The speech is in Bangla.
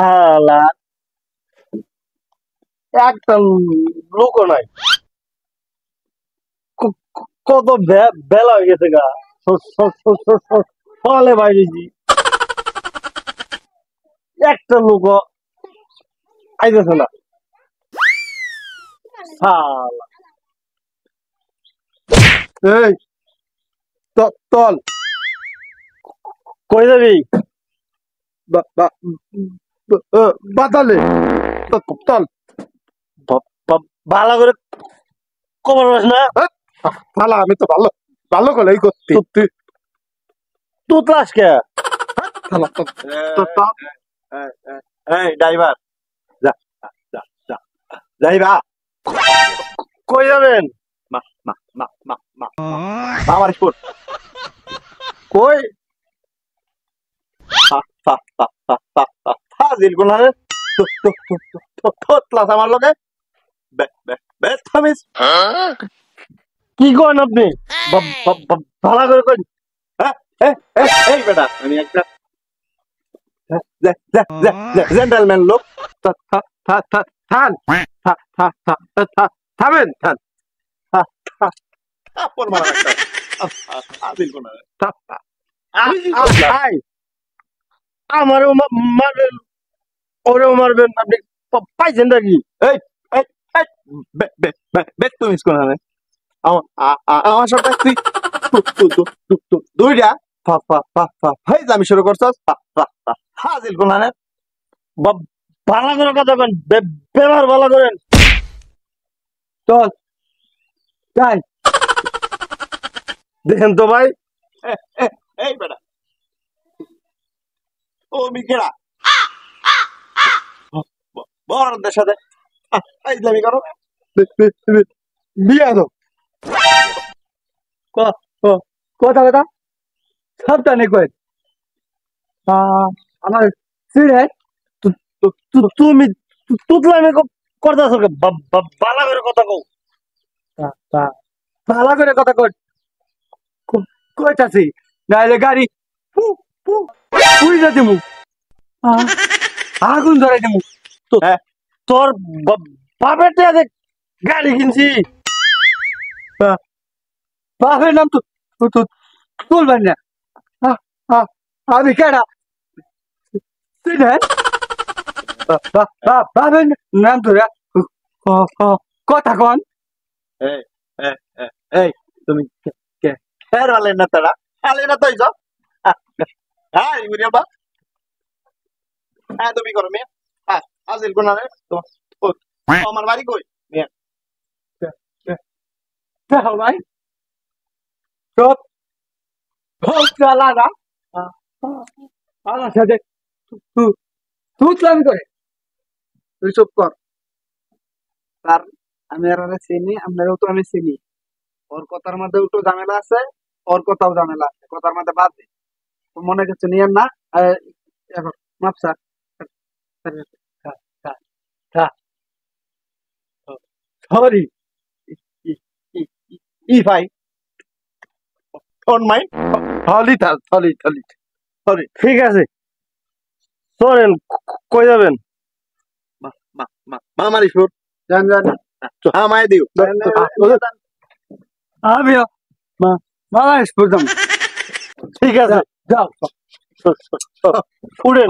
হালা একটা লোকও নাই। কত বেলা হয়ে গেছে গা, ফলে বাইরেছি একটা লোক আইতেছে না। হালা এই তল কই যাবি? বাতালে তল ভালো করে খবর পাস না? ভালো, আমি তো ভালো ভালো করে করতে তুই ক্লাস কে? ড্রাইভার যা যা যা যাইবা কই যাবেন? মা মা মা মা মা আমার স্পোর্ট কই ফাজিল গুনারে তোতলাস আমার লগে বেথমিস কি করেন আপনি? ভালো করে কই। এই বেটা আমি একটা জেন্টলম্যান লোক থামেন থাপ্পড় মারা একটা ফাজিল গুনারে আমারও মারবেন, ওরেও মারবেন, আপনি পাইছেন নাকি? এই এই এই বেথমিস গুনারে আমার সাথে তুই দুইটা আমি শুরু করছস ফাজিল গুনারে ভালো করে কথা কন, ব্যবহার ভালো করেন। চল যাই। দেখেন তো ভাই, এই বেটা ও মিকেরা বড়দের সাথে ইসলামি করো বিয়া তো কথা কথা সাবধানে কয়। আমার সিঁড়ে তুমি তুতলামি করতেছ, ভালো করে কথা কও। ভালো করে কথা কইতাছি, নাইলে গাড়ি উইরা দিমু, আগুন ধরাই দিমু। তোর বাপের টাকা গাড়ি কিনছি। বাপের নাম তো তুলবেন না। আমি কেডা সিনে বাপের নাম ধরে কথা কন। এই তুমি খের আলে না তারা আলে না তাই যাও হ্যাঁ ইউরিয়া বা হ্যাঁ তুমি করো মেয়ে হ্যাঁ আজিল গুনারে তো আমার বাড়ি কই মেয়ে দেখো ভাই সব সব চালানা আমার সাথে তুতলামি করে। তুই চুপ কর। তার আমি আর চিনি, আপনারাও তো আমি চিনি। ওর কথার মধ্যে একটু ঝামেলা আছে, ওর কথাও ঝামেলা আছে, কথার মধ্যে বাদ দে। মনে কিছু নিয়েন না। এখন মাপ স্যার, সরি ই ভাই ফোন মাই থলি থলি থলি সরি ঠিক আছে, চলেন। কই যাবেন? মামার স্পোর্ট জান জান আমায় দিও আমিও মামা স্পুরদাম। ঠিক আছে, যাও উঠেন।